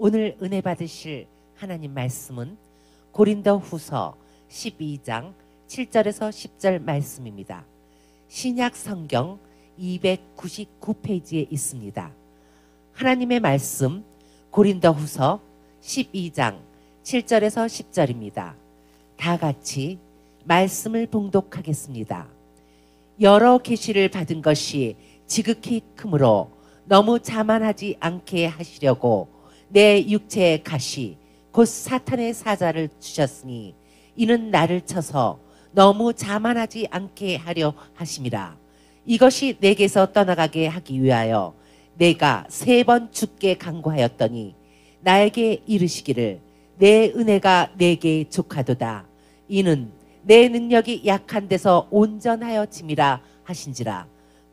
오늘 은혜 받으실 하나님 말씀은 고린도후서 12장 7절에서 10절 말씀입니다. 신약 성경 299페이지에 있습니다. 하나님의 말씀 고린도후서 12장 7절에서 10절입니다. 다 같이 말씀을 봉독하겠습니다. 여러 계시를 받은 것이 지극히 크므로 너무 자만하지 않게 하시려고 내 육체의 가시 곧 사탄의 사자를 주셨으니 이는 나를 쳐서 너무 자만하지 않게 하려 하심이라. 이것이 내게서 떠나가게 하기 위하여 내가 3번 주께 간구하였더니 나에게 이르시기를 내 은혜가 내게 족하도다. 이는 내 능력이 약한 데서 온전하여짐이라 하신지라.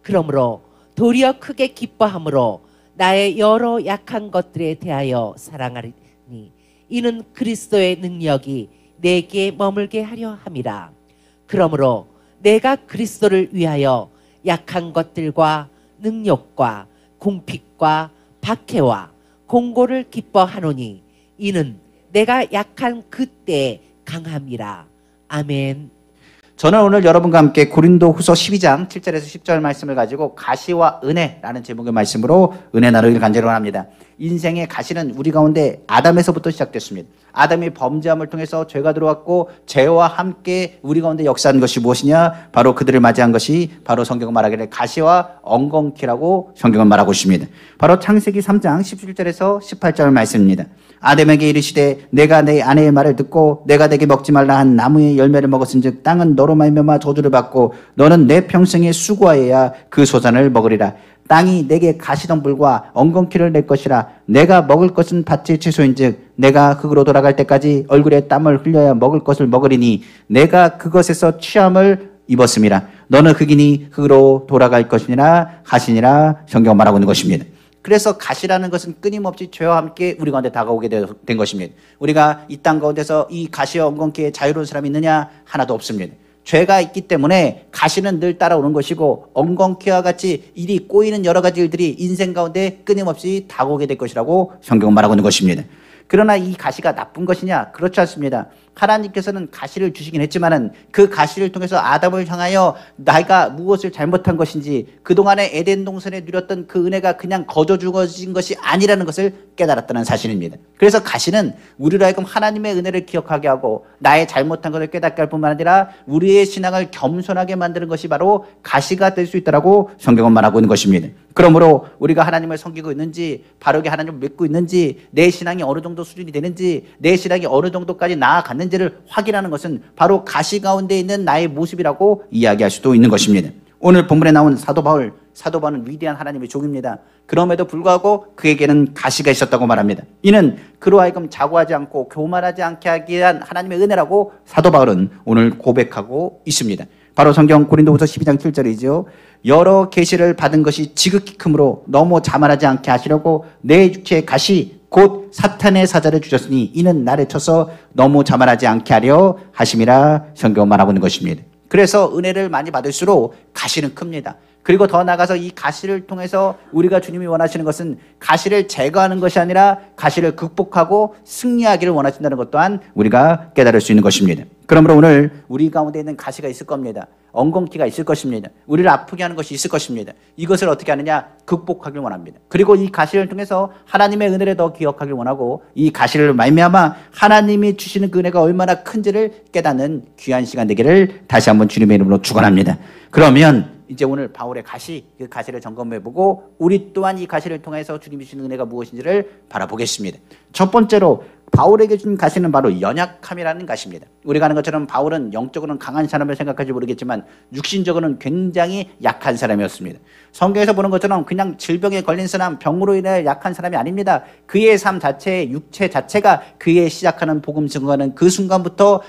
그러므로 도리어 크게 기뻐함으로 나의 여러 약한 것들에 대하여 사랑하리니 이는 그리스도의 능력이 내게 머물게 하려 함이라. 그러므로 내가 그리스도를 위하여 약한 것들과 능욕과 궁핍과 박해와 공고를 기뻐하노니 이는 내가 약한 그때에 강함이라. 아멘. 저는 오늘 여러분과 함께 고린도후서 12장 7절에서 10절 말씀을 가지고 가시와 은혜라는 제목의 말씀으로 은혜 나누기를 간절히 원합니다. 인생의 가시는 우리 가운데 아담에서부터 시작됐습니다. 아담이 범죄함을 통해서 죄가 들어왔고 죄와 함께 우리 가운데 역사한 것이 무엇이냐? 바로 그들을 맞이한 것이 바로 성경은 말하기를 가시와 엉겅퀴라고 성경은 말하고 있습니다. 바로 창세기 3장 17절에서 18절 말씀입니다. 아담에게 이르시되 내가 내 아내의 말을 듣고 내가 내게 먹지 말라 한 나무의 열매를 먹었은즉 땅은 너로 말미암아 저주를 받고 너는 내 평생에 수고하여야 그 소산을 먹으리라. 땅이 내게 가시덤불과 엉겅퀴를 낼 것이라. 내가 먹을 것은 밭의 채소인즉 내가 흙으로 돌아갈 때까지 얼굴에 땀을 흘려야 먹을 것을 먹으리니 내가 그것에서 취함을 입었음이라. 너는 흙이니 흙으로 돌아갈 것이니라 하시니라. 성경 말하고 있는 것입니다. 그래서 가시라는 것은 끊임없이 죄와 함께 우리 가운데 다가오게 된 것입니다. 우리가 이 땅 가운데서 이 가시와 엉겅퀴에 자유로운 사람이 있느냐? 하나도 없습니다. 죄가 있기 때문에 가시는 늘 따라오는 것이고 엉겅퀴와 같이 일이 꼬이는 여러 가지 일들이 인생 가운데 끊임없이 다가오게 될 것이라고 성경은 말하고 있는 것입니다. 그러나 이 가시가 나쁜 것이냐? 그렇지 않습니다. 하나님께서는 가시를 주시긴 했지만은 그 가시를 통해서 아담을 향하여 내가 무엇을 잘못한 것인지 그동안에 에덴 동산에 누렸던 그 은혜가 그냥 거저 주어진 것이 아니라는 것을 깨달았다는 사실입니다. 그래서 가시는 우리로 하여금 하나님의 은혜를 기억하게 하고 나의 잘못한 것을 깨닫게 할 뿐만 아니라 우리의 신앙을 겸손하게 만드는 것이 바로 가시가 될 수 있다라고 성경은 말하고 있는 것입니다. 그러므로 우리가 하나님을 섬기고 있는지 바르게 하나님을 믿고 있는지 내 신앙이 어느 정도 수준이 되는지 내 신앙이 어느 정도까지 나아갔는지를 확인하는 것은 바로 가시 가운데 있는 나의 모습이라고 이야기할 수도 있는 것입니다. 오늘 본문에 나온 사도 바울은 위대한 하나님의 종입니다. 그럼에도 불구하고 그에게는 가시가 있었다고 말합니다. 이는 그로 하여금 자고하지 않고 교만하지 않게 하기 위한 하나님의 은혜라고 사도 바울은 오늘 고백하고 있습니다. 바로 성경 고린도후서 12장 7절이죠. 여러 계시를 받은 것이 지극히 크므로 너무 자만하지 않게 하시려고 내 육체의 가시 곧 사탄의 사자를 주셨으니 이는 나를 쳐서 너무 자만하지 않게 하려 하심이라 성경은 말하고 있는 것입니다. 그래서 은혜를 많이 받을수록 가시는 큽니다. 그리고 더 나아가서 이 가시를 통해서 우리가 주님이 원하시는 것은 가시를 제거하는 것이 아니라 가시를 극복하고 승리하기를 원하신다는 것 또한 우리가 깨달을 수 있는 것입니다. 그러므로 오늘 우리 가운데 있는 가시가 있을 겁니다. 엉겅퀴가 있을 것입니다. 우리를 아프게 하는 것이 있을 것입니다. 이것을 어떻게 하느냐? 극복하길 원합니다. 그리고 이 가시를 통해서 하나님의 은혜를 더 기억하길 원하고 이 가시를 말미암아 하나님이 주시는 그 은혜가 얼마나 큰지를 깨닫는 귀한 시간 되기를 다시 한번 주님의 이름으로 축원합니다. 그러면 이제 오늘 바울의 가시, 그 가시를 점검해보고 우리 또한 이 가시를 통해서 주님이 주시는 은혜가 무엇인지를 바라보겠습니다. 첫 번째로 바울에게 준 가시는 바로 연약함이라는 가시입니다. 우리가 아는 것처럼 바울은 영적으로는 강한 사람을 생각할지 모르겠지만 육신적으로는 굉장히 약한 사람이었습니다. 성경에서 보는 것처럼 그냥 질병에 걸린 사람, 병으로 인해 약한 사람이 아닙니다. 그의 삶 자체의 육체 자체가 그의 시작하는 복음 증거하는 그 순간부터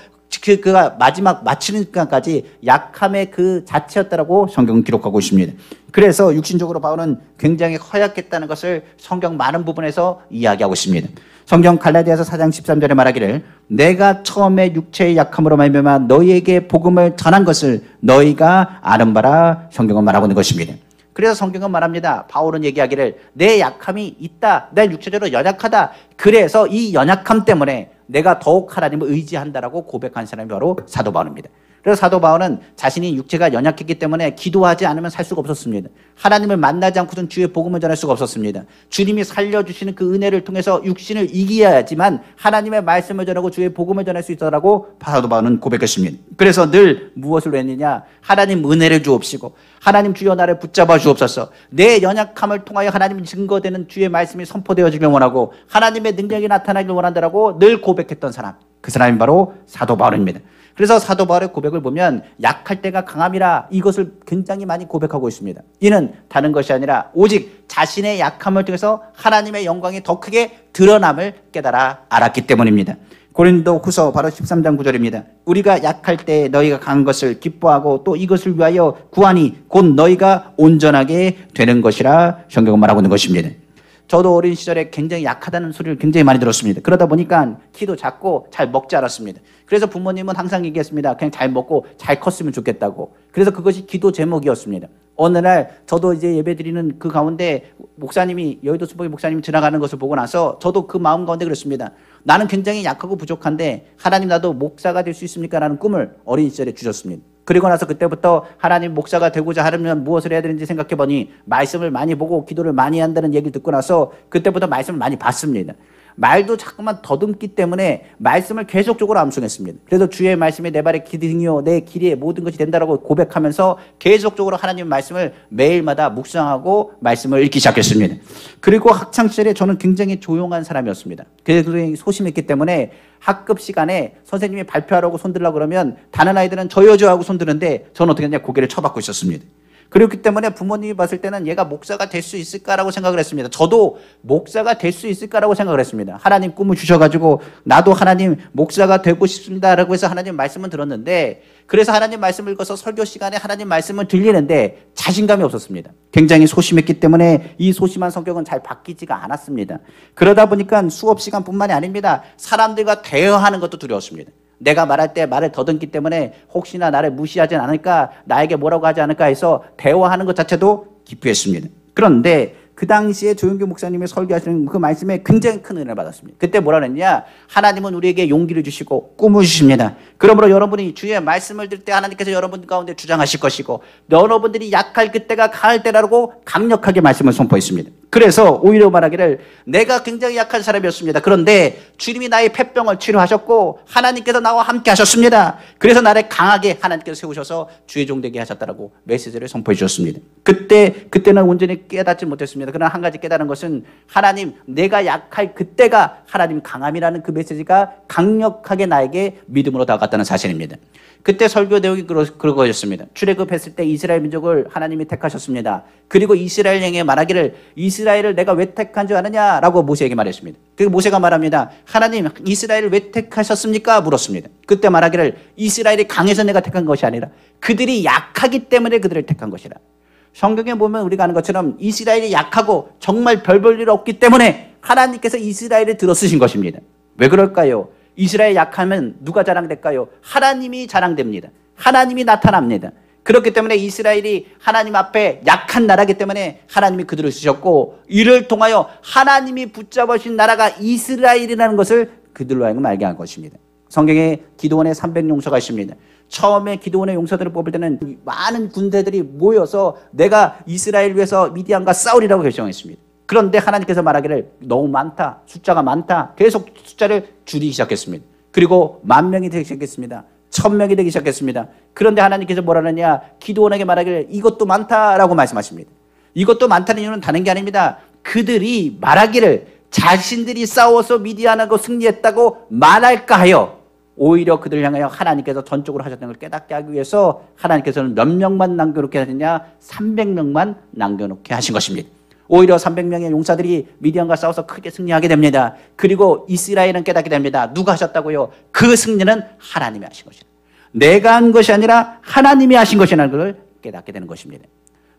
그가 마지막 마치는 순간까지 약함의 그 자체였다라고 성경은 기록하고 있습니다. 그래서 육신적으로 바울은 굉장히 허약했다는 것을 성경 많은 부분에서 이야기하고 있습니다. 성경 갈라디아서 4장 13절에 말하기를 내가 처음에 육체의 약함으로 말미암아 너희에게 복음을 전한 것을 너희가 아는 바라 성경은 말하고 있는 것입니다. 그래서 성경은 말합니다. 바울은 얘기하기를 내 약함이 있다. 내 육체적으로 연약하다. 그래서 이 연약함 때문에 내가 더욱 하나님을 의지한다라고 고백한 사람이 바로 사도 바울입니다. 그래서 사도 바울은 자신이 육체가 연약했기 때문에 기도하지 않으면 살 수가 없었습니다. 하나님을 만나지 않고선 주의 복음을 전할 수가 없었습니다. 주님이 살려주시는 그 은혜를 통해서 육신을 이겨야지만 하나님의 말씀을 전하고 주의 복음을 전할 수 있다라고 사도 바울은 고백했습니다. 그래서 늘 무엇을 했느냐? 하나님 은혜를 주옵시고 하나님 주여 나를 붙잡아 주옵소서. 내 연약함을 통하여 하나님 증거되는 주의 말씀이 선포되어지길 원하고 하나님의 능력이 나타나길 원한다라고 늘 고백했던 사람, 그 사람이 바로 사도 바울입니다. 그래서 사도 바울의 고백을 보면 약할 때가 강함이라 이것을 굉장히 많이 고백하고 있습니다. 이는 다른 것이 아니라 오직 자신의 약함을 통해서 하나님의 영광이 더 크게 드러남을 깨달아 알았기 때문입니다. 고린도 후서 바로 13장 9절입니다. 우리가 약할 때 너희가 강한 것을 기뻐하고 또 이것을 위하여 구하니 곧 너희가 온전하게 되는 것이라 성경은 말하고 있는 것입니다. 저도 어린 시절에 굉장히 약하다는 소리를 굉장히 많이 들었습니다. 그러다 보니까 키도 작고 잘 먹지 않았습니다. 그래서 부모님은 항상 얘기했습니다. 그냥 잘 먹고 잘 컸으면 좋겠다고. 그래서 그것이 기도 제목이었습니다. 어느 날 저도 이제 예배드리는 그 가운데 목사님이 여의도 수복의 목사님이 지나가는 것을 보고 나서 저도 그 마음 가운데 그랬습니다. 나는 굉장히 약하고 부족한데 하나님 나도 목사가 될 수 있습니까? 라는 꿈을 어린 시절에 주셨습니다. 그리고 나서 그때부터 하나님 목사가 되고자 하려면 무엇을 해야 되는지 생각해보니 말씀을 많이 보고 기도를 많이 한다는 얘기를 듣고 나서 그때부터 말씀을 많이 봤습니다. 말도 자꾸만 더듬기 때문에 말씀을 계속적으로 암송했습니다. 그래서 주의 말씀이 내 발의 기둥이요 내 길이에 모든 것이 된다라고 고백하면서 계속적으로 하나님의 말씀을 매일마다 묵상하고 말씀을 읽기 시작했습니다. 그리고 학창시절에 저는 굉장히 조용한 사람이었습니다. 그래서 소심했기 때문에 학급 시간에 선생님이 발표하라고 손들라고 그러면 다른 아이들은 저여저하고 손드는데 저는 어떻게 했냐 고개를 쳐박고 있었습니다. 그렇기 때문에 부모님이 봤을 때는 얘가 목사가 될 수 있을까라고 생각을 했습니다. 저도 목사가 될 수 있을까라고 생각을 했습니다. 하나님 꿈을 주셔가지고 나도 하나님 목사가 되고 싶습니다라고 해서 하나님 말씀을 들었는데 그래서 하나님 말씀을 읽어서 설교 시간에 하나님 말씀을 들리는데 자신감이 없었습니다. 굉장히 소심했기 때문에 이 소심한 성격은 잘 바뀌지가 않았습니다. 그러다 보니까 수업 시간뿐만이 아닙니다. 사람들과 대화하는 것도 두려웠습니다. 내가 말할 때 말을 더듬기 때문에 혹시나 나를 무시하지 않을까 나에게 뭐라고 하지 않을까 해서 대화하는 것 자체도 기피했습니다. 그런데 그 당시에 조용규 목사님이 설교하시는 그 말씀에 굉장히 큰 은혜를 받았습니다. 그때 뭐라 그랬냐? 하나님은 우리에게 용기를 주시고 꿈을 주십니다. 그러므로 여러분이 주의 말씀을 들을 때 하나님께서 여러분 가운데 주장하실 것이고 여러분들이 약할 그때가 강할 때라고 강력하게 말씀을 선포했습니다. 그래서 오히려 말하기를 내가 굉장히 약한 사람이었습니다. 그런데 주님이 나의 폐병을 치료하셨고 하나님께서 나와 함께 하셨습니다. 그래서 나를 강하게 하나님께서 세우셔서 주의 종 되게 하셨다라고 메시지를 선포해 주셨습니다. 그때는 온전히 깨닫지 못했습니다. 그러나 한 가지 깨달은 것은 하나님 내가 약할 그때가 하나님 강함이라는 그 메시지가 강력하게 나에게 믿음으로 다가갔다는 사실입니다. 그때 설교 내용이 그거였습니다. 출애굽했을 때 이스라엘 민족을 하나님이 택하셨습니다. 그리고 이스라엘에게 말하기를 이스라엘을 내가 왜 택한 줄 아느냐라고 모세에게 말했습니다. 그리고 모세가 말합니다. 하나님 이스라엘을 왜 택하셨습니까? 물었습니다. 그때 말하기를 이스라엘이 강해서 내가 택한 것이 아니라 그들이 약하기 때문에 그들을 택한 것이라. 성경에 보면 우리가 아는 것처럼 이스라엘이 약하고 정말 별 볼 일 없기 때문에 하나님께서 이스라엘을 들어 쓰신 것입니다. 왜 그럴까요? 이스라엘 약하면 누가 자랑될까요? 하나님이 자랑됩니다. 하나님이 나타납니다. 그렇기 때문에 이스라엘이 하나님 앞에 약한 나라이기 때문에 하나님이 그들을 쓰셨고 이를 통하여 하나님이 붙잡으신 나라가 이스라엘이라는 것을 그들로 하여금 알게 한 것입니다. 성경에 기드온의 300용사가 있습니다. 처음에 기드온의 용사들을 뽑을 때는 많은 군대들이 모여서 내가 이스라엘 위해서 미디안과 싸우리라고 결정했습니다. 그런데 하나님께서 말하기를 너무 많다. 숫자가 많다. 계속 숫자를 줄이기 시작했습니다. 그리고 10,000명이 되기 시작했습니다. 1,000명이 되기 시작했습니다. 그런데 하나님께서 뭐라 하느냐? 기드온에게 말하기를 이것도 많다라고 말씀하십니다. 이것도 많다는 이유는 다른 게 아닙니다. 그들이 말하기를 자신들이 싸워서 미디안하고 승리했다고 말할까 하여 오히려 그들을 향하여 하나님께서 전적으로 하셨던 걸 깨닫게 하기 위해서 하나님께서는 몇 명만 남겨놓게 하느냐? 300명만 남겨놓게 하신 것입니다. 오히려 300명의 용사들이 미디안과 싸워서 크게 승리하게 됩니다. 그리고 이스라엘은 깨닫게 됩니다. 누가 하셨다고요? 그 승리는 하나님이 하신 것이다. 내가 한 것이 아니라 하나님이 하신 것이라는 것을 깨닫게 되는 것입니다.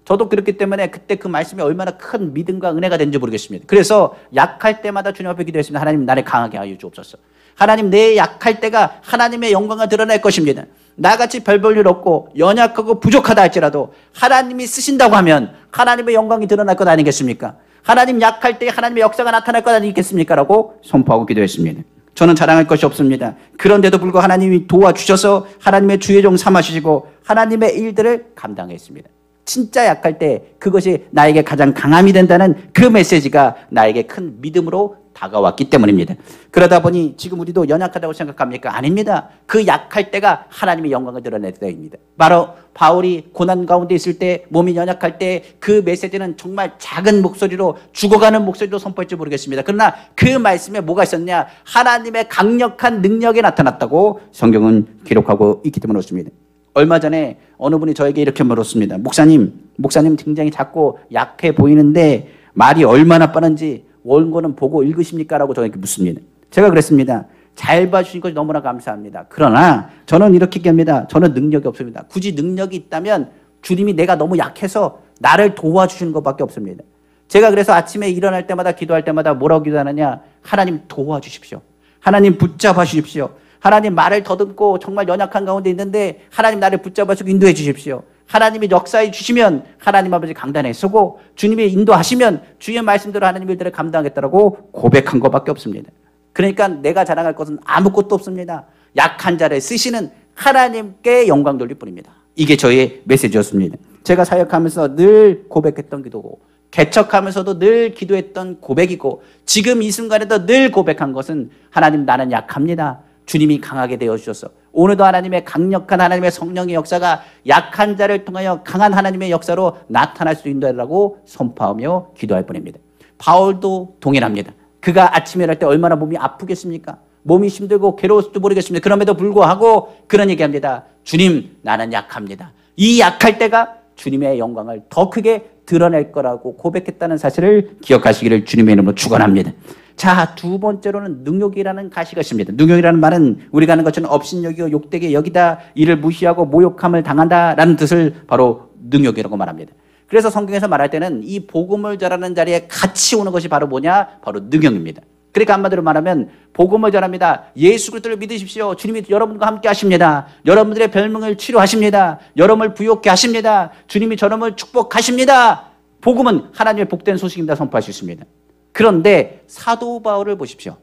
저도 그렇기 때문에 그때 그 말씀이 얼마나 큰 믿음과 은혜가 된지 모르겠습니다. 그래서 약할 때마다 주님 앞에 기도했습니다. 하나님 나를 강하게 하여 주옵소서. 하나님 내 약할 때가 하나님의 영광을 드러낼 것입니다. 나같이 별 볼 일 없고 연약하고 부족하다 할지라도 하나님이 쓰신다고 하면 하나님의 영광이 드러날 것 아니겠습니까? 하나님 약할 때 하나님의 역사가 나타날 것 아니겠습니까? 라고 선포하고 기도했습니다. 저는 자랑할 것이 없습니다. 그런데도 불구하고 하나님이 도와주셔서 하나님의 주의 종 삼아주시고 하나님의 일들을 감당했습니다. 진짜 약할 때 그것이 나에게 가장 강함이 된다는 그 메시지가 나에게 큰 믿음으로 다가왔기 때문입니다. 그러다 보니 지금 우리도 연약하다고 생각합니까? 아닙니다. 그 약할 때가 하나님의 영광을 드러낼 때입니다. 바로 바울이 고난 가운데 있을 때, 몸이 연약할 때 그 메시지는 정말 작은 목소리로, 죽어가는 목소리로 선포할지 모르겠습니다. 그러나 그 말씀에 뭐가 있었냐? 하나님의 강력한 능력이 나타났다고 성경은 기록하고 있기 때문에 그렇습니다. 얼마 전에 어느 분이 저에게 이렇게 물었습니다. 목사님 굉장히 작고 약해 보이는데 말이 얼마나 빠른지 원고는 보고 읽으십니까? 라고 저에게 묻습니다. 제가 그랬습니다. 잘 봐주신 것이 너무나 감사합니다. 그러나 저는 이렇게 얘기합니다. 저는 능력이 없습니다. 굳이 능력이 있다면 주님이 내가 너무 약해서 나를 도와주시는 것밖에 없습니다. 제가 그래서 아침에 일어날 때마다 기도할 때마다 뭐라고 기도하느냐? 하나님 도와주십시오. 하나님 붙잡아 주십시오. 하나님 말을 더듬고 정말 연약한 가운데 있는데 하나님 나를 붙잡아 주고 인도해 주십시오. 하나님이 역사해 주시면 하나님 아버지 강단에 서고 주님이 인도하시면 주의 말씀대로 하나님 일들을 감당하겠다라고 고백한 것밖에 없습니다. 그러니까 내가 자랑할 것은 아무것도 없습니다. 약한 자를 쓰시는 하나님께 영광 돌릴 뿐입니다. 이게 저의 메시지였습니다. 제가 사역하면서 늘 고백했던 기도고 개척하면서도 늘 기도했던 고백이고 지금 이 순간에도 늘 고백한 것은 하나님 나는 약합니다. 주님이 강하게 되어주셔서 오늘도 하나님의 강력한 하나님의 성령의 역사가 약한 자를 통하여 강한 하나님의 역사로 나타날 수 있다라고 선포하며 기도할 뿐입니다. 바울도 동일합니다. 그가 아침에 일할 때 얼마나 몸이 아프겠습니까? 몸이 힘들고 괴로울지도 모르겠습니다. 그럼에도 불구하고 그런 얘기합니다. 주님 나는 약합니다. 이 약할 때가 주님의 영광을 더 크게 드러낼 거라고 고백했다는 사실을 기억하시기를 주님의 이름으로 축원합니다. 자, 두 번째로는 능욕이라는 가시가 있습니다. 능욕이라는 말은 우리가 하는 것처럼 업신여기고 욕되게 여기다, 이를 무시하고 모욕함을 당한다라는 뜻을 바로 능욕이라고 말합니다. 그래서 성경에서 말할 때는 이 복음을 전하는 자리에 같이 오는 것이 바로 뭐냐? 바로 능욕입니다. 그러니까 한마디로 말하면 복음을 전합니다. 예수 그리스도를 믿으십시오. 주님이 여러분과 함께 하십니다. 여러분들의 별명을 치료하십니다. 여러분을 부욕케 하십니다. 주님이 여러분을 축복하십니다. 복음은 하나님의 복된 소식입니다. 선포할 수 있습니다. 그런데 사도 바울을 보십시오.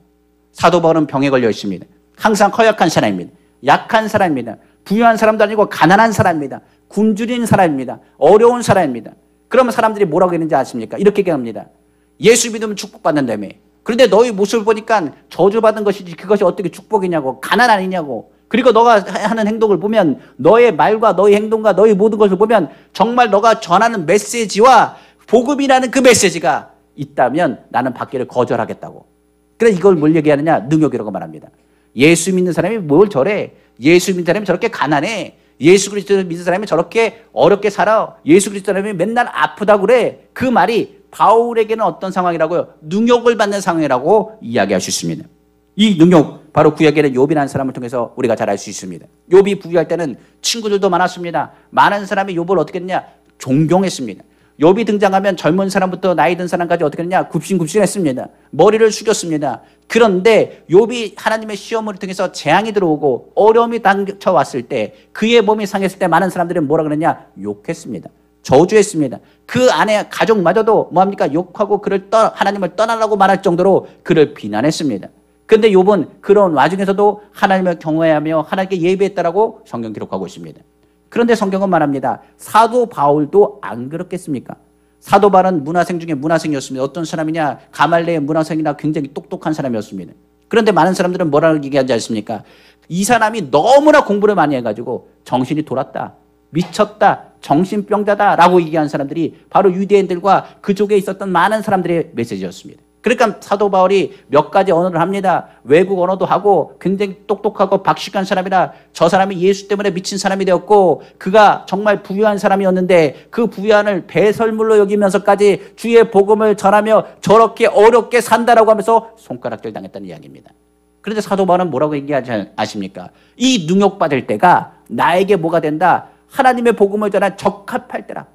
사도 바울은 병에 걸려 있습니다. 항상 허약한 사람입니다. 약한 사람입니다. 부유한 사람도 아니고 가난한 사람입니다. 굶주린 사람입니다. 어려운 사람입니다. 그러면 사람들이 뭐라고 했는지 아십니까? 이렇게 얘기합니다. 예수 믿으면 축복받는다며. 그런데 너희 모습을 보니까 저주받은 것이지 그것이 어떻게 축복이냐고, 가난 아니냐고. 그리고 너가 하는 행동을 보면, 너의 말과 너의 행동과 너의 모든 것을 보면 정말 너가 전하는 메시지와 복음이라는 그 메시지가 있다면 나는 받기를 거절하겠다고. 그래서 이걸 뭘 얘기하느냐? 능욕이라고 말합니다. 예수 믿는 사람이 뭘 저래? 예수 믿는 사람이 저렇게 가난해? 예수 그리스도를 믿는 사람이 저렇게 어렵게 살아? 예수 그리스도 사람이 맨날 아프다고 그래? 그 말이 바울에게는 어떤 상황이라고요? 능욕을 받는 상황이라고 이야기할 수 있습니다. 이 능욕, 바로 구약에는 욥이라는 사람을 통해서 우리가 잘 알 수 있습니다. 욥이 부유할 때는 친구들도 많았습니다. 많은 사람이 욥을 어떻게 했냐? 존경했습니다. 욥이 등장하면 젊은 사람부터 나이 든 사람까지 어떻게 했냐? 굽신굽신했습니다. 머리를 숙였습니다. 그런데 욥이 하나님의 시험을 통해서 재앙이 들어오고 어려움이 닥쳐왔을 때, 그의 몸이 상했을 때 많은 사람들은 뭐라 그랬냐? 욕했습니다. 저주했습니다. 그 아내 가족마저도 뭐합니까? 욕하고 그를 하나님을 떠나라고 말할 정도로 그를 비난했습니다. 그런데 욥은 그런 와중에서도 하나님을 경외하며 하나님께 예배했다라고 성경 기록하고 있습니다. 그런데 성경은 말합니다. 사도 바울도 안 그렇겠습니까? 사도 바울은 문화생 중에 문화생이었습니다. 어떤 사람이냐? 가말레의 문화생이나 굉장히 똑똑한 사람이었습니다. 그런데 많은 사람들은 뭐라고 얘기하지 않습니까? 이 사람이 너무나 공부를 많이 해가지고 정신이 돌았다, 미쳤다, 정신병자다 라고 얘기한 사람들이 바로 유대인들과 그쪽에 있었던 많은 사람들의 메시지였습니다. 그러니까 사도 바울이 몇 가지 언어를 합니다. 외국 언어도 하고 굉장히 똑똑하고 박식한 사람이라 저 사람이 예수 때문에 미친 사람이 되었고, 그가 정말 부유한 사람이었는데 그 부유한을 배설물로 여기면서까지 주의 복음을 전하며 저렇게 어렵게 산다라고 하면서 손가락질 당했다는 이야기입니다. 그런데 사도 바울은 뭐라고 얘기하지 아십니까? 이 능욕받을 때가 나에게 뭐가 된다? 하나님의 복음을 전한 적합할 때라.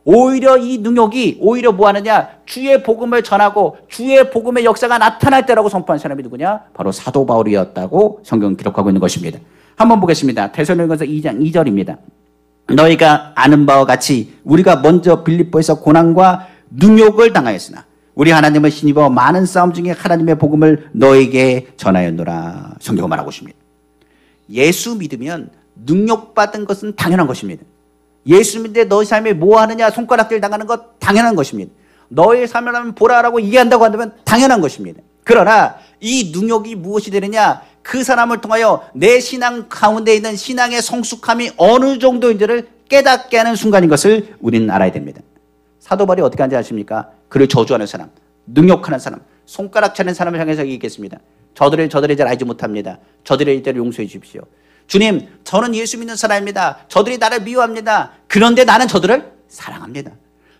오히려 이 능욕이 오히려 뭐 하느냐? 주의 복음을 전하고 주의 복음의 역사가 나타날 때라고 선포한 사람이 누구냐? 바로 사도 바울이었다고 성경 기록하고 있는 것입니다. 한번 보겠습니다. 데살로니가서 2장 2절입니다. 너희가 아는 바와 같이 우리가 먼저 빌립보에서 고난과 능욕을 당하였으나 우리 하나님을 힘입어 많은 싸움 중에 하나님의 복음을 너에게 전하였노라. 성경은 말하고 있습니다. 예수 믿으면 능욕받은 것은 당연한 것입니다. 예수 믿는데 너희 삶에 뭐 하느냐 손가락질 당하는 것 당연한 것입니다. 너의 삶을 하면 보라라고 이해한다고 한다면 당연한 것입니다. 그러나 이 능욕이 무엇이 되느냐, 그 사람을 통하여 내 신앙 가운데 있는 신앙의 성숙함이 어느 정도인지를 깨닫게 하는 순간인 것을 우리는 알아야 됩니다. 사도 바울이 어떻게 하는지 아십니까? 그를 저주하는 사람, 능욕하는 사람, 손가락 차는 사람을 향해서 얘기했습니다. 저들의 잘 알지 못합니다. 저들의 일대를 용서해 주십시오. 주님, 저는 예수 믿는 사람입니다. 저들이 나를 미워합니다. 그런데 나는 저들을 사랑합니다.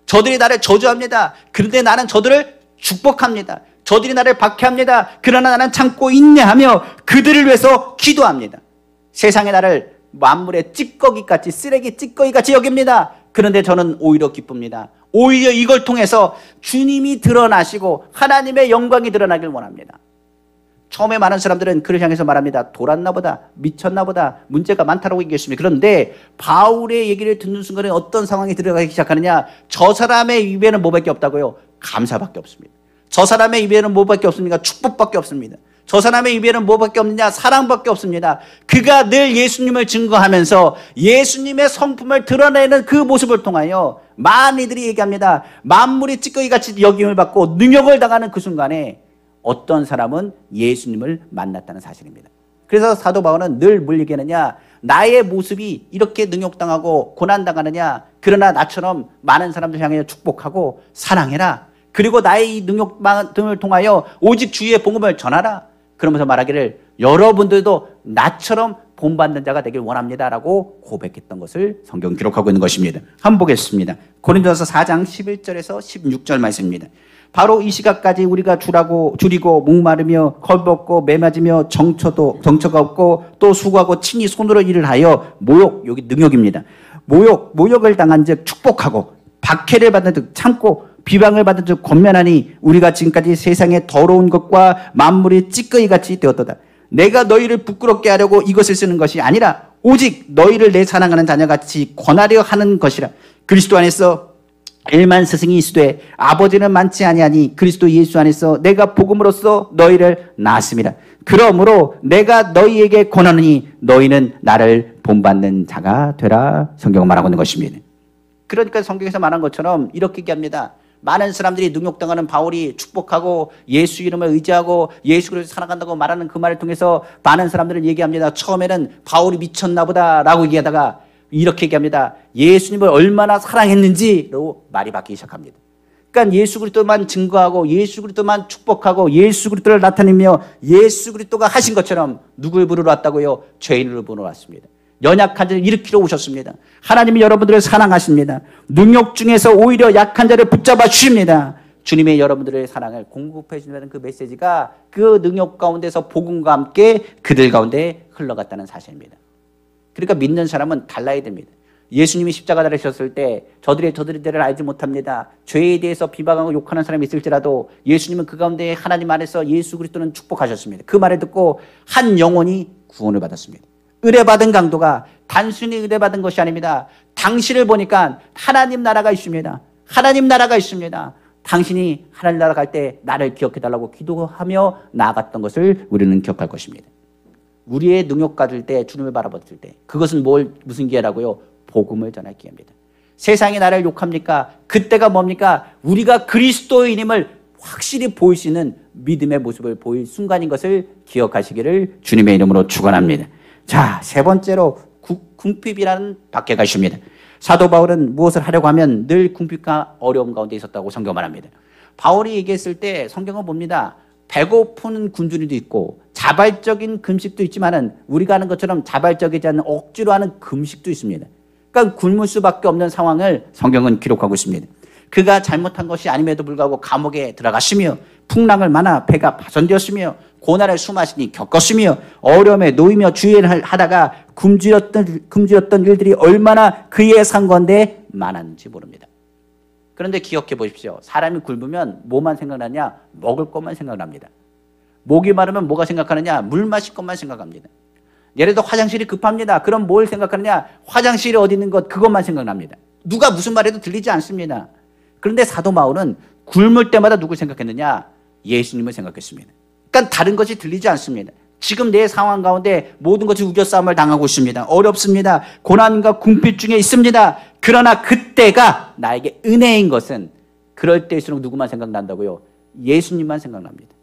저들이 나를 저주합니다. 그런데 나는 저들을 축복합니다. 저들이 나를 박해합니다. 그러나 나는 참고 인내하며 그들을 위해서 기도합니다. 세상에 나를 만물의 찌꺼기같이, 쓰레기 찌꺼기같이 여깁니다. 그런데 저는 오히려 기쁩니다. 오히려 이걸 통해서 주님이 드러나시고 하나님의 영광이 드러나길 원합니다. 처음에 많은 사람들은 그를 향해서 말합니다. 돌았나 보다, 미쳤나 보다, 문제가 많다라고 얘기했습니다. 그런데 바울의 얘기를 듣는 순간에 어떤 상황이 들어가기 시작하느냐, 저 사람의 입에는 뭐밖에 없다고요? 감사밖에 없습니다. 저 사람의 입에는 뭐밖에 없습니까? 축복밖에 없습니다. 저 사람의 입에는 뭐밖에 없느냐? 사랑밖에 없습니다. 그가 늘 예수님을 증거하면서 예수님의 성품을 드러내는 그 모습을 통하여 많은 이들이 얘기합니다. 만물이 찌꺼기같이 여김을 받고 능욕을 당하는 그 순간에 어떤 사람은 예수님을 만났다는 사실입니다. 그래서 사도 바울은 늘 뭘 얘기하느냐, 나의 모습이 이렇게 능욕당하고 고난당하느냐, 그러나 나처럼 많은 사람들 향해 축복하고 사랑해라. 그리고 나의 이 능욕을 통하여 오직 주의 복음을 전하라. 그러면서 말하기를 여러분들도 나처럼 본받는 자가 되길 원합니다라고 고백했던 것을 성경 기록하고 있는 것입니다. 한번 보겠습니다. 고린도서 4장 11절에서 16절 말씀입니다. 바로 이 시각까지 우리가 줄이고 목마르며 걸벗고 매맞으며 정처가 없고 또 수고하고 친히 손으로 일을 하여 여기 능욕입니다. 모욕을 당한 즉 축복하고 박해를 받은 즉 참고 비방을 받은 즉 권면하니 우리가 지금까지 세상의 더러운 것과 만물이 찌꺼기같이 되었도다. 내가 너희를 부끄럽게 하려고 이것을 쓰는 것이 아니라 오직 너희를 내 사랑하는 자녀같이 권하려 하는 것이라. 그리스도 안에서 일만 스승이 있으되 아버지는 많지 아니하니 그리스도 예수 안에서 내가 복음으로써 너희를 낳았습니다. 그러므로 내가 너희에게 권하노니 너희는 나를 본받는 자가 되라. 성경은 말하고 있는 것입니다. 그러니까 성경에서 말한 것처럼 이렇게 얘기합니다. 많은 사람들이 능욕당하는 바울이 축복하고 예수 이름을 의지하고 예수 그리스도를 사랑한다고 말하는 그 말을 통해서 많은 사람들은 얘기합니다. 처음에는 바울이 미쳤나 보다라고 얘기하다가 이렇게 얘기합니다. 예수님을 얼마나 사랑했는지로 말이 바뀌기 시작합니다. 그러니까 예수 그리스도만 증거하고 예수 그리스도만 축복하고 예수 그리스도를 나타내며 예수 그리스도가 하신 것처럼 누굴 부르러 왔다고요? 죄인을 부르러 왔습니다. 연약한 자를 일으키러 오셨습니다. 하나님이 여러분들을 사랑하십니다. 능욕 중에서 오히려 약한 자를 붙잡아 주십니다. 주님의 여러분들의 사랑을 공급해 주는 그 메시지가 그 능욕 가운데서 복음과 함께 그들 가운데 흘러갔다는 사실입니다. 그러니까 믿는 사람은 달라야 됩니다. 예수님이 십자가 달리셨을 때 저들을 알지 못합니다. 죄에 대해서 비방하고 욕하는 사람이 있을지라도 예수님은 그 가운데 하나님 안에서 예수 그리스도는 축복하셨습니다. 그 말을 듣고 한 영혼이 구원을 받았습니다. 의뢰받은 강도가 단순히 의뢰받은 것이 아닙니다. 당신을 보니까 하나님 나라가 있습니다. 하나님 나라가 있습니다. 당신이 하나님 나라 갈 때 나를 기억해달라고 기도하며 나아갔던 것을 우리는 기억할 것입니다. 우리의 능욕 가질 때 주님을 바라봤을 때 그것은 무슨 기회라고요? 복음을 전할 기회입니다. 세상이 나를 욕합니까? 그때가 뭡니까? 우리가 그리스도인임을 확실히 보일 수 있는 믿음의 모습을 보일 순간인 것을 기억하시기를 주님의 이름으로 축원합니다. 자, 세 번째로 궁핍이라는 박해가 있습니다. 사도 바울은 무엇을 하려고 하면 늘 궁핍과 어려움 가운데 있었다고 성경 말합니다. 바울이 얘기했을 때 성경은 봅니다. 배고픈 굶주림도 있고 자발적인 금식도 있지만은 우리가 하는 것처럼 자발적이지 않은 억지로 하는 금식도 있습니다. 그러니까 굶을 수밖에 없는 상황을 성경은 기록하고 있습니다. 그가 잘못한 것이 아님에도 불구하고 감옥에 들어갔으며 풍랑을 만나 배가 파손되었으며 고난을 수많이 겪었으며 어려움에 놓이며 주의를 하다가 굶주렸던 일들이 얼마나 그의 상관에 많았는지 모릅니다. 그런데 기억해 보십시오. 사람이 굶으면 뭐만 생각나냐? 먹을 것만 생각납니다. 목이 마르면 뭐가 생각하느냐? 물 마실 것만 생각합니다. 예를 들어 화장실이 급합니다. 그럼 뭘 생각하느냐? 화장실이 어디 있는 것, 그것만 생각납니다. 누가 무슨 말해도 들리지 않습니다. 그런데 사도 바울은 굶을 때마다 누굴 생각했느냐? 예수님을 생각했습니다. 그러니까 다른 것이 들리지 않습니다. 지금 내 상황 가운데 모든 것이 우겨싸움을 당하고 있습니다. 어렵습니다. 고난과 궁핍 중에 있습니다. 그러나 그때가 나에게 은혜인 것은 그럴 때일수록 누구만 생각난다고요? 예수님만 생각납니다.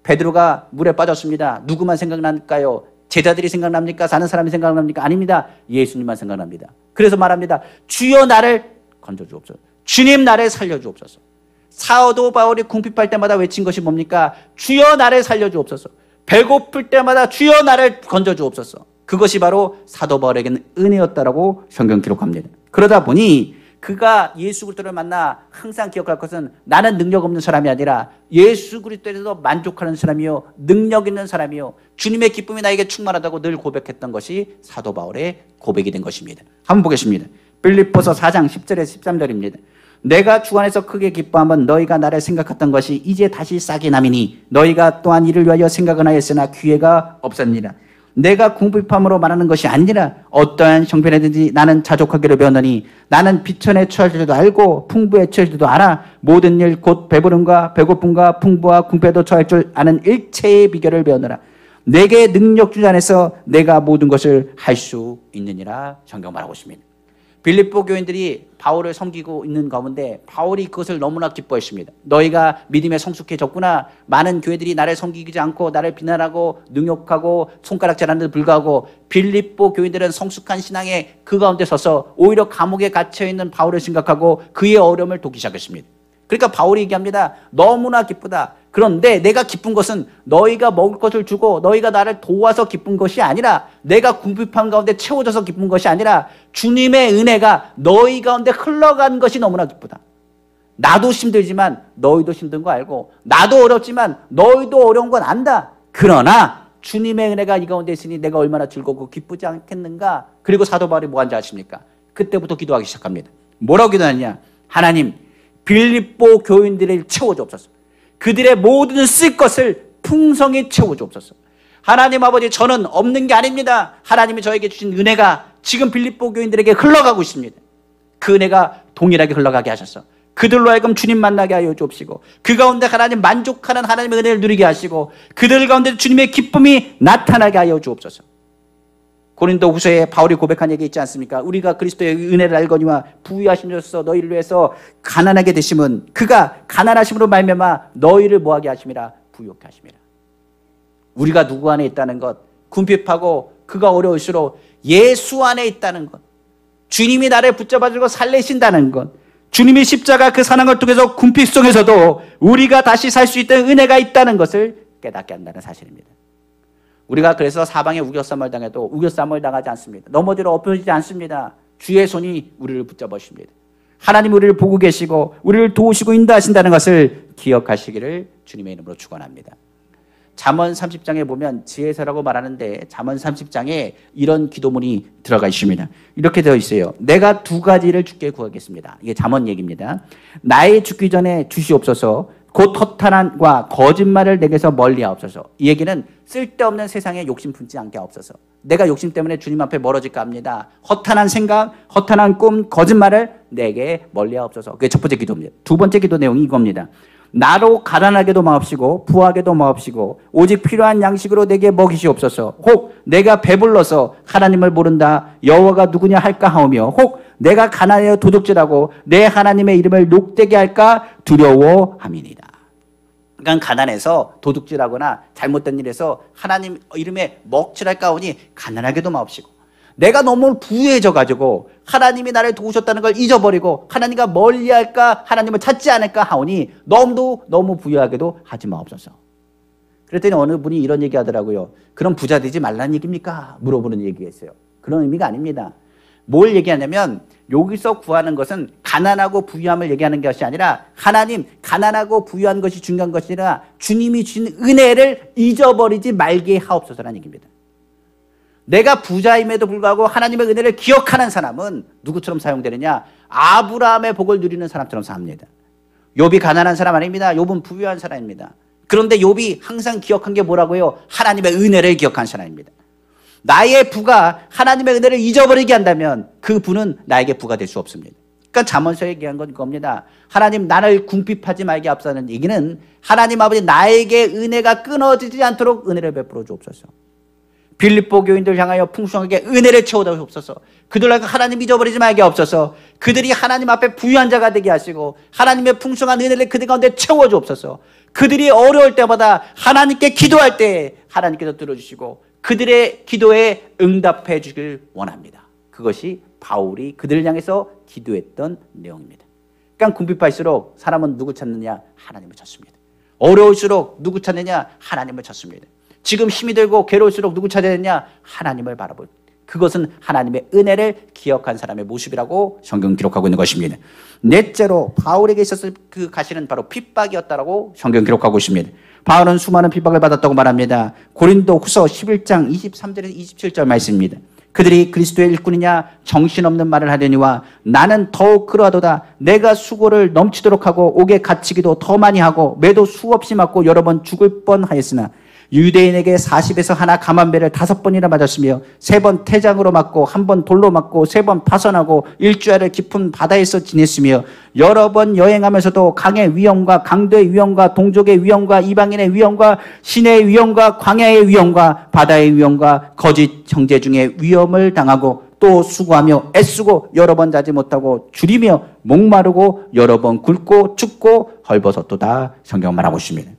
베드로가 물에 빠졌습니다. 누구만 생각날까요? 제자들이 생각납니까? 사는 사람이 생각납니까? 아닙니다. 예수님만 생각납니다. 그래서 말합니다. 주여 나를 건져주옵소서. 주님 나를 살려주옵소서. 사도 바울이 궁핍할 때마다 외친 것이 뭡니까? 주여 나를 살려주옵소서. 배고플 때마다 주여 나를 건져주옵소서. 그것이 바로 사도 바울에게는 은혜였다라고 성경 기록합니다. 그러다 보니 그가 예수 그리스도를 만나 항상 기억할 것은 나는 능력 없는 사람이 아니라 예수 그리스도에서 만족하는 사람이요, 능력 있는 사람이요, 주님의 기쁨이 나에게 충만하다고 늘 고백했던 것이 사도 바울의 고백이 된 것입니다. 한번 보겠습니다. 빌립보서 4장 10절에서 13절입니다. 내가 주 안에서 크게 기뻐하면 너희가 나를 생각했던 것이 이제 다시 싹이 남이니 너희가 또한 이를 위하여 생각은 하였으나 기회가 없었느니라. 내가 궁핍함으로 말하는 것이 아니라 어떠한 형편이든지 나는 자족하기를 배웠느니 나는 비천에 처할 줄도 알고 풍부에 처할 줄도 알아. 모든 일 곧 배부름과 배고픔과 풍부와 궁핍에도 처할 줄 아는 일체의 비결을 배우느라. 내게 능력 주자 안에서 내가 모든 것을 할 수 있느니라. 성경 말하고 있습니다. 빌립보 교인들이 바울을 섬기고 있는 가운데 바울이 그것을 너무나 기뻐했습니다. 너희가 믿음에 성숙해졌구나. 많은 교회들이 나를 섬기지 않고 나를 비난하고 능욕하고 손가락질하는 데 불구하고 빌립보 교인들은 성숙한 신앙에 그 가운데 서서 오히려 감옥에 갇혀있는 바울을 생각하고 그의 어려움을 돕기 시작했습니다. 그러니까 바울이 얘기합니다. 너무나 기쁘다. 그런데 내가 기쁜 것은 너희가 먹을 것을 주고 너희가 나를 도와서 기쁜 것이 아니라 내가 궁핍한 가운데 채워져서 기쁜 것이 아니라 주님의 은혜가 너희 가운데 흘러간 것이 너무나 기쁘다. 나도 힘들지만 너희도 힘든 거 알고 나도 어렵지만 너희도 어려운 건 안다. 그러나 주님의 은혜가 이 가운데 있으니 내가 얼마나 즐겁고 기쁘지 않겠는가. 그리고 사도 바울이 뭐 한지 아십니까? 그때부터 기도하기 시작합니다. 뭐라고 기도하느냐? 하나님, 빌립보 교인들을 채워주옵소서. 그들의 모든 쓸 것을 풍성히 채워주옵소서. 하나님 아버지, 저는 없는 게 아닙니다. 하나님이 저에게 주신 은혜가 지금 빌립보 교인들에게 흘러가고 있습니다. 그 은혜가 동일하게 흘러가게 하셔서 그들로 하여금 주님 만나게 하여 주옵시고 그 가운데 하나님 만족하는 하나님의 은혜를 누리게 하시고 그들 가운데 주님의 기쁨이 나타나게 하여 주옵소서. 고린도 후서에 바울이 고백한 얘기 있지 않습니까? 우리가 그리스도의 은혜를 알거니와 부유하심으로써 너희를 위해서 가난하게 되심은 그가 가난하심으로 말미암아 너희를 뭐하게 하심이라? 부유하게 하심이라. 우리가 누구 안에 있다는 것, 궁핍하고 그가 어려울수록 예수 안에 있다는 것, 주님이 나를 붙잡아주고 살리신다는 것, 주님이 십자가 그 사랑을 통해서 궁핍 속에서도 우리가 다시 살 수 있는 은혜가 있다는 것을 깨닫게 한다는 사실입니다. 우리가 그래서 사방에 우겨싸움을 당해도 우겨싸움을 당하지 않습니다. 넘어지러 엎어지지 않습니다. 주의 손이 우리를 붙잡아 주십니다. 하나님 우리를 보고 계시고 우리를 도우시고 인도하신다는 것을 기억하시기를 주님의 이름으로 축원합니다. 잠언 30장에 보면 지혜서라고 말하는데 잠언 30장에 이런 기도문이 들어가 있습니다. 이렇게 되어 있어요. 내가 두 가지를 주께 구하겠습니다. 이게 잠언 얘기입니다. 나의 죽기 전에 주시옵소서. 곧 허탄함과 거짓말을 내게서 멀리하옵소서. 이 얘기는 쓸데없는 세상에 욕심 품지 않게 하옵소서. 내가 욕심 때문에 주님 앞에 멀어질까 합니다. 허탄한 생각, 허탄한 꿈, 거짓말을 내게 멀리하옵소서. 그게 첫 번째 기도입니다. 두 번째 기도 내용이 이겁니다. 나로 가난하게도 마옵시고 부하게도 마옵시고 오직 필요한 양식으로 내게 먹이시옵소서. 혹 내가 배불러서 하나님을 모른다 여호와가 누구냐 할까 하오며 혹 내가 가난하여 도둑질하고 내 하나님의 이름을 욕되게 할까 두려워함이니라. 그러니까 가난해서 도둑질하거나 잘못된 일에서 하나님 이름에 먹칠할까 하오니 가난하게도 마옵시고 내가 너무 부유해져가지고 하나님이 나를 도우셨다는 걸 잊어버리고 하나님과 멀리할까 하나님을 찾지 않을까 하오니 너무 부유하게도 하지 마옵소서. 그랬더니 어느 분이 이런 얘기 하더라고요. 그럼 부자 되지 말라는 얘기입니까? 물어보는 얘기가 있어요. 그런 의미가 아닙니다. 뭘 얘기하냐면 여기서 구하는 것은 가난하고 부유함을 얘기하는 것이 아니라 하나님 가난하고 부유한 것이 중요한 것이 아니라 주님이 주신 은혜를 잊어버리지 말게 하옵소서라는 얘기입니다. 내가 부자임에도 불구하고 하나님의 은혜를 기억하는 사람은 누구처럼 사용되느냐? 아브라함의 복을 누리는 사람처럼 삽니다. 욥이 가난한 사람 아닙니다. 욥은 부유한 사람입니다. 그런데 욥이 항상 기억한 게 뭐라고요? 하나님의 은혜를 기억한 사람입니다. 나의 부가 하나님의 은혜를 잊어버리게 한다면 그 부는 나에게 부가 될 수 없습니다. 그러니까 잠언서 얘기한 건 겁니다. 하나님 나를 궁핍하지 말게 앞서는 얘기는 하나님 아버지 나에게 은혜가 끊어지지 않도록 은혜를 베풀어 주옵소서. 빌립보 교인들 향하여 풍성하게 은혜를 채워 주옵소서. 그들과 하나님 잊어버리지 말게 없어서 그들이 하나님 앞에 부유한 자가 되게 하시고 하나님의 풍성한 은혜를 그들 가운데 채워 주옵소서. 그들이 어려울 때마다 하나님께 기도할 때 하나님께서 들어주시고 그들의 기도에 응답해 주길 원합니다. 그것이 바울이 그들을 향해서 기도했던 내용입니다. 그러니까 궁핍할수록 사람은 누구 찾느냐? 하나님을 찾습니다. 어려울수록 누구 찾느냐? 하나님을 찾습니다. 지금 힘이 들고 괴로울수록 누구 찾아야 되냐? 하나님을 바라볼. 그것은 하나님의 은혜를 기억한 사람의 모습이라고 성경 기록하고 있는 것입니다. 넷째로 바울에게 있었을 그 가시는 바로 핍박이었다라고 성경 기록하고 있습니다. 바울은 수많은 핍박을 받았다고 말합니다. 고린도 후서 11장 23절에서 27절 말씀입니다. 그들이 그리스도의 일꾼이냐 정신없는 말을 하려니와 나는 더욱 그러하도다. 내가 수고를 넘치도록 하고 옥에 갇히기도 더 많이 하고 매도 수없이 맞고 여러 번 죽을 뻔하였으나 유대인에게 40에서 하나 감한배를 5번이나 맞았으며 3번 태장으로 맞고 1번 돌로 맞고 3번 파선하고 일주일을 깊은 바다에서 지냈으며 여러 번 여행하면서도 강의 위험과 강도의 위험과 동족의 위험과 이방인의 위험과 시내의 위험과 광야의 위험과 바다의 위험과 거짓 형제 중에 위험을 당하고 또 수고하며 애쓰고 여러 번 자지 못하고 줄이며 목마르고 여러 번 굶고 춥고 헐벗었도다. 성경 말하고 있습니다.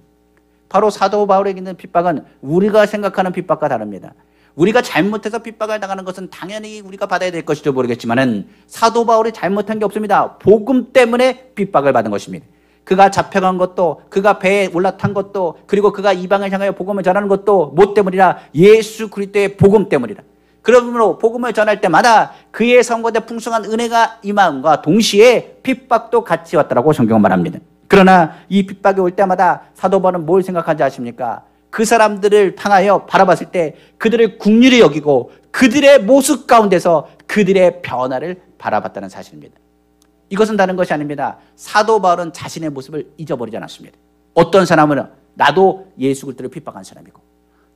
바로 사도 바울에게 있는 핍박은 우리가 생각하는 핍박과 다릅니다. 우리가 잘못해서 핍박을 당하는 것은 당연히 우리가 받아야 될 것일지 모르겠지만은 사도 바울이 잘못한 게 없습니다. 복음 때문에 핍박을 받은 것입니다. 그가 잡혀간 것도, 그가 배에 올라탄 것도, 그리고 그가 이방을 향하여 복음을 전하는 것도 뭐 때문이라? 예수 그리스도의 복음 때문이라. 그러므로 복음을 전할 때마다 그의 성공에 풍성한 은혜가 임함과 동시에 핍박도 같이 왔다라고 성경은 말합니다. 그러나 이 핍박이 올 때마다 사도 바울은 뭘 생각하는지 아십니까? 그 사람들을 향하여 바라봤을 때 그들을 긍휼히 여기고 그들의 모습 가운데서 그들의 변화를 바라봤다는 사실입니다. 이것은 다른 것이 아닙니다. 사도 바울은 자신의 모습을 잊어버리지 않았습니다. 어떤 사람은 나도 예수 그리스도를 핍박한 사람이고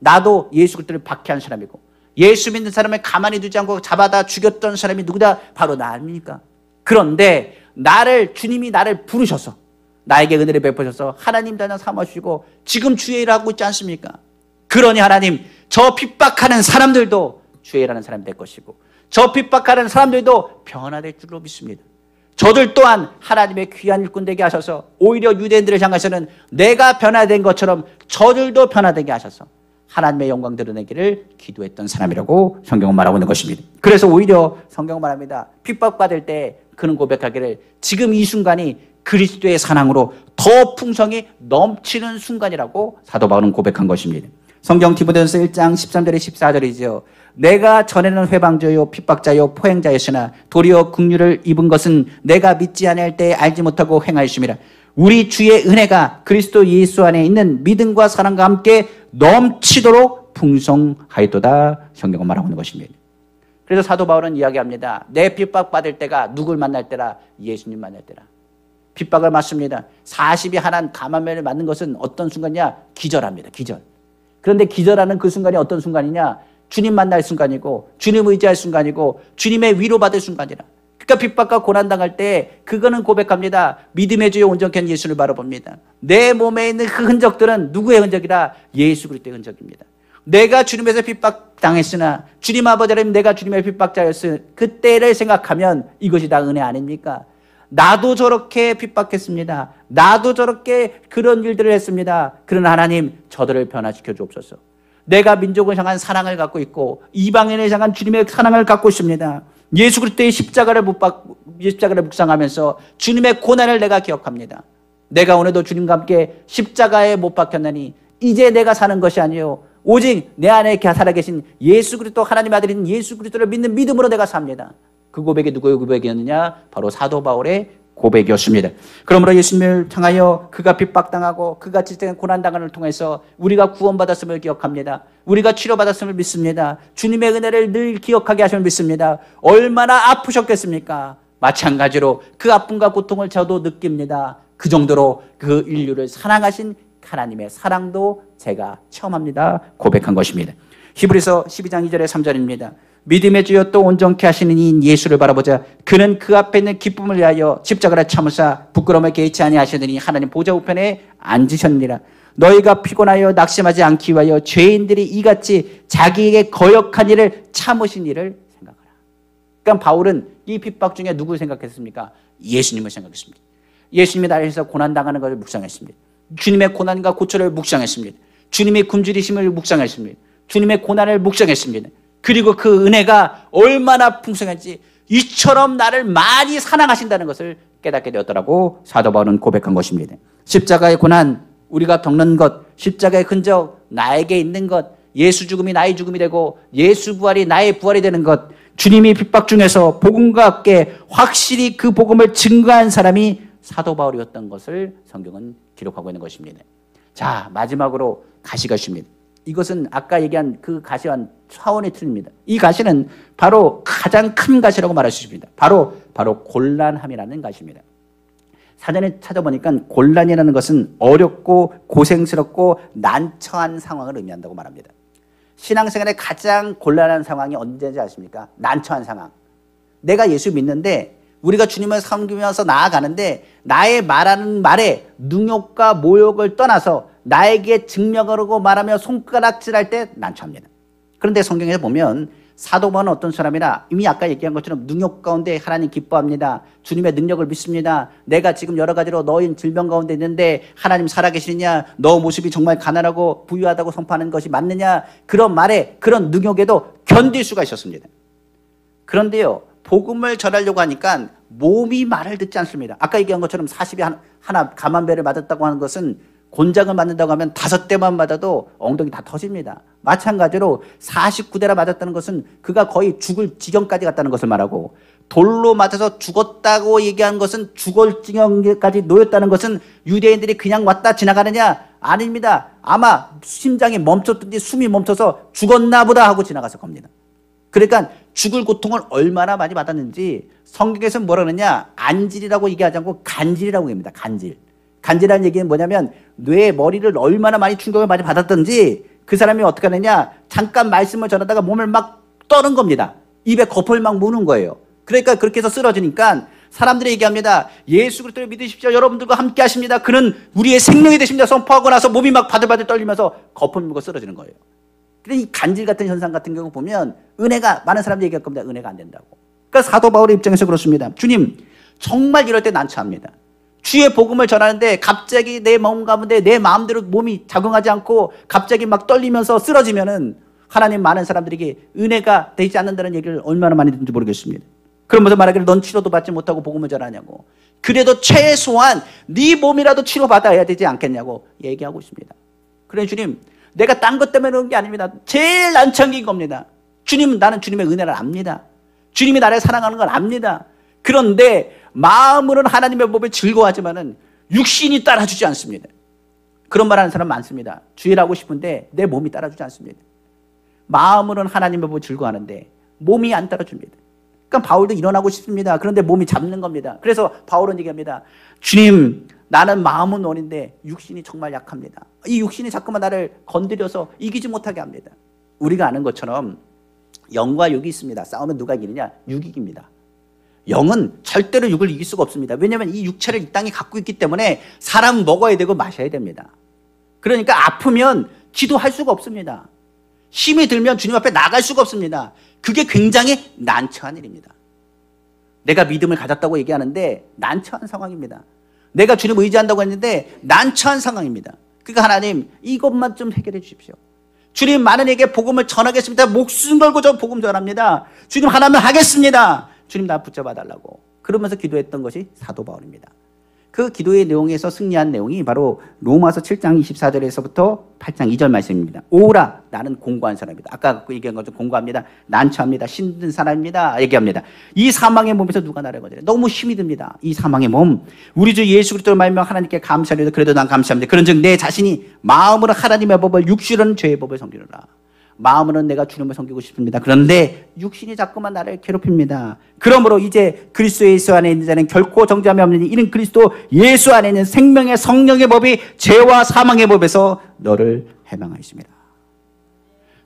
나도 예수 그리스도를 박해한 사람이고 예수 믿는 사람을 가만히 두지 않고 잡아다 죽였던 사람이 누구다? 바로 나 아닙니까? 그런데 주님이 나를 부르셔서 나에게 은혜를 베푸셔서 하나님 단장 삼아주시고 지금 주의 일을 하고 있지 않습니까? 그러니 하나님 저 핍박하는 사람들도 주의 일하는 사람이 될 것이고 저 핍박하는 사람들도 변화될 줄로 믿습니다. 저들 또한 하나님의 귀한 일꾼 되게 하셔서 오히려 유대인들을 향해서는 내가 변화된 것처럼 저들도 변화되게 하셔서 하나님의 영광 드러내기를 기도했던 사람이라고 성경은 말하고 있는 것입니다. 그래서 오히려 성경은 말합니다. 핍박받을 때 그는 고백하기를 지금 이 순간이 그리스도의 사랑으로 더 풍성히 넘치는 순간이라고 사도 바울은 고백한 것입니다. 성경 디모데전서 1장 13절에 14절이죠. 내가 전에는 회방자요 핍박자요 포행자였으나 도리어 긍휼을 입은 것은 내가 믿지 아니할 때 알지 못하고 행하였음이라. 우리 주의 은혜가 그리스도 예수 안에 있는 믿음과 사랑과 함께 넘치도록 풍성하였도다. 성경은 말하고 있는 것입니다. 그래서 사도 바울은 이야기합니다. 내 핍박받을 때가 누굴 만날 때라? 예수님 만날 때라. 핍박을 맞습니다. 40이 하나 감한매를 맞는 것은 어떤 순간이냐? 기절합니다. 기절. 그런데 기절하는 그 순간이 어떤 순간이냐? 주님 만날 순간이고 주님 의지할 순간이고 주님의 위로받을 순간이라. 그러니까 핍박과 고난당할 때 그거는 고백합니다. 믿음의 주여 온전케 한 예수를 바라봅니다. 내 몸에 있는 그 흔적들은 누구의 흔적이라? 예수 그리스도의 흔적입니다. 내가 주님에서 핍박당했으나 주님 아버지 하나님 내가 주님의 핍박자였으니 그때를 생각하면 이것이 다 은혜 아닙니까? 나도 저렇게 핍박했습니다. 나도 저렇게 그런 일들을 했습니다. 그러나 하나님 저들을 변화시켜 주옵소서. 내가 민족을 향한 사랑을 갖고 있고 이방인을 향한 주님의 사랑을 갖고 있습니다. 예수 그리스도의 십자가를 묵상하면서 주님의 고난을 내가 기억합니다. 내가 오늘도 주님과 함께 십자가에 못 박혔나니 이제 내가 사는 것이 아니요 오직 내 안에 살아계신 예수 그리스도 하나님 아들인 예수 그리스도를 믿는 믿음으로 내가 삽니다. 그 고백이 누구의 고백이었느냐? 바로 사도 바울의 고백이었습니다. 그러므로 예수님을 향하여 그가 핍박당하고 그가 지탱한 고난당함을 통해서 우리가 구원받았음을 기억합니다. 우리가 치료받았음을 믿습니다. 주님의 은혜를 늘 기억하게 하심을 믿습니다. 얼마나 아프셨겠습니까? 마찬가지로 그 아픔과 고통을 저도 느낍니다. 그 정도로 그 인류를 사랑하신 하나님의 사랑도 제가 체험합니다. 고백한 것입니다. 히브리서 12장 2절에 3절입니다. 믿음의 주여 또 온전케 하시는 이인 예수를 바라보자. 그는 그 앞에 있는 기쁨을 위하여 십자가를 참으사 부끄러움을 개의치 아니하시더니 하나님 보좌 우편에 앉으셨느니라. 너희가 피곤하여 낙심하지 않기 위하여 죄인들이 이같이 자기에게 거역한 일을 참으신 일을 생각하라. 그러니까 바울은 이 핍박 중에 누구를 생각했습니까? 예수님을 생각했습니다. 예수님이 나를 위해서 고난당하는 것을 묵상했습니다. 주님의 고난과 고초를 묵상했습니다. 주님의 굶주리심을 묵상했습니다. 주님의 고난을 묵상했습니다. 그리고 그 은혜가 얼마나 풍성한지 이처럼 나를 많이 사랑하신다는 것을 깨닫게 되었더라고 사도 바울은 고백한 것입니다. 십자가의 고난, 우리가 겪는 것, 십자가의 흔적, 나에게 있는 것, 예수 죽음이 나의 죽음이 되고 예수 부활이 나의 부활이 되는 것, 주님이 핍박 중에서 복음과 함께 확실히 그 복음을 증거한 사람이 사도 바울이었던 것을 성경은 기록하고 있는 것입니다. 자, 마지막으로 가시가 있습니다. 이것은 아까 얘기한 그 가시와는 차원이 틀립니다. 이 가시는 바로 가장 큰 가시라고 말할 수 있습니다. 바로 곤란함이라는 가시입니다. 사전에 찾아보니까 곤란이라는 것은 어렵고 고생스럽고 난처한 상황을 의미한다고 말합니다. 신앙생활의 가장 곤란한 상황이 언제인지 아십니까? 난처한 상황. 내가 예수 믿는데 우리가 주님을 섬기면서 나아가는데 나의 말하는 말에 능욕과 모욕을 떠나서 나에게 증명하려고 말하며 손가락질할 때 난처합니다. 그런데 성경에서 보면 사도 바울은 어떤 사람이나 이미 아까 얘기한 것처럼 능욕 가운데 하나님 기뻐합니다. 주님의 능력을 믿습니다. 내가 지금 여러 가지로 너희 질병 가운데 있는데 하나님 살아계시느냐, 너 모습이 정말 가난하고 부유하다고 선포하는 것이 맞느냐, 그런 말에 그런 능욕에도 견딜 수가 있었습니다. 그런데요, 복음을 전하려고 하니까 몸이 말을 듣지 않습니다. 아까 얘기한 것처럼 40이 하나 감한배를 맞았다고 하는 것은 곤장을 맞는다고 하면 5대만 맞아도 엉덩이 다 터집니다. 마찬가지로 49대나 맞았다는 것은 그가 거의 죽을 지경까지 갔다는 것을 말하고, 돌로 맞아서 죽었다고 얘기한 것은 죽을 지경까지 놓였다는 것은 유대인들이 그냥 왔다 지나가느냐? 아닙니다. 아마 심장이 멈췄든지 숨이 멈춰서 죽었나 보다 하고 지나갔을 겁니다. 그러니까 죽을 고통을 얼마나 많이 받았는지 성경에서는 뭐라 그러느냐, 안질이라고 얘기하지 않고 간질이라고 합니다. 간질. 간질이라는 얘기는 뭐냐면 뇌의 머리를 얼마나 많이 충격을 많이 받았던지 그 사람이 어떻게 하느냐, 잠깐 말씀을 전하다가 몸을 막 떠는 겁니다. 입에 거품을 막 무는 거예요. 그러니까 그렇게 해서 쓰러지니까 사람들이 얘기합니다. 예수 그리스도를 믿으십시오. 여러분들과 함께 하십니다. 그는 우리의 생명이 되십니다. 선포하고 나서 몸이 막 바들바들 떨리면서 거품 물고 쓰러지는 거예요. 근데 이 간질 같은 현상 같은 경우 보면 은혜가, 많은 사람들이 얘기할 겁니다. 은혜가 안 된다고. 그러니까 사도 바울의 입장에서 그렇습니다. 주님, 정말 이럴 때 난처합니다. 주의 복음을 전하는데 갑자기 내 몸 가운데 내 마음대로 몸이 작용하지 않고 갑자기 막 떨리면서 쓰러지면은 하나님, 많은 사람들에게 은혜가 되지 않는다는 얘기를 얼마나 많이 듣는지 모르겠습니다. 그러면서 말하기를 넌 치료도 받지 못하고 복음을 전하냐고. 그래도 최소한 네 몸이라도 치료받아야 되지 않겠냐고 얘기하고 있습니다. 그래, 주님, 내가 딴 것 때문에 그런 게 아닙니다. 제일 난처한 게 이겁니다. 주님, 나는 주님의 은혜를 압니다. 주님이 나를 사랑하는 걸 압니다. 그런데 마음으로는 하나님의 법을 즐거워하지만은 육신이 따라주지 않습니다. 그런 말 하는 사람 많습니다. 주일 하고 싶은데 내 몸이 따라주지 않습니다. 마음으로는 하나님의 법을 즐거워하는데 몸이 안 따라줍니다. 그러니까 바울도 일어나고 싶습니다. 그런데 몸이 잡는 겁니다. 그래서 바울은 얘기합니다. 주님, 나는 마음은 원인데 육신이 정말 약합니다. 이 육신이 자꾸만 나를 건드려서 이기지 못하게 합니다. 우리가 아는 것처럼 영과 육이 있습니다. 싸우면 누가 이기느냐? 육이 이깁니다. 영은 절대로 육을 이길 수가 없습니다. 왜냐하면 이 육체를 이 땅에 갖고 있기 때문에 사람은 먹어야 되고 마셔야 됩니다. 그러니까 아프면 기도할 수가 없습니다. 힘이 들면 주님 앞에 나갈 수가 없습니다. 그게 굉장히 난처한 일입니다. 내가 믿음을 가졌다고 얘기하는데 난처한 상황입니다. 내가 주님 의지한다고 했는데 난처한 상황입니다. 그러니까 하나님, 이것만 좀 해결해 주십시오. 주님, 많은 이에게 복음을 전하겠습니다. 목숨 걸고 저 복음 전합니다. 주님, 하나면 하겠습니다. 주님, 나 붙잡아 달라고. 그러면서 기도했던 것이 사도 바울입니다. 그 기도의 내용에서 승리한 내용이 바로 로마서 7장 24절에서부터 8장 2절 말씀입니다. 오라, 나는 공고한 사람입니다. 아까 얘기한 것처럼 공고합니다. 난처합니다. 힘든 사람입니다. 얘기합니다. 이 사망의 몸에서 누가 나를 건져내? 너무 힘이 듭니다. 이 사망의 몸. 우리 주 예수 그리스도를 말미암아 하나님께 감사하리로다. 그래도 난 감사합니다. 그런즉 내 자신이 마음으로 하나님의 법을, 육신으로는 죄의 법을 섬기노라. 마음으로는 내가 주님을 섬기고 싶습니다. 그런데 육신이 자꾸만 나를 괴롭힙니다. 그러므로 이제 그리스도 예수 안에 있는 자는 결코 정죄함이 없느니 이는 그리스도 예수 안에 있는 생명의 성령의 법이 죄와 사망의 법에서 너를 해방하였습니다.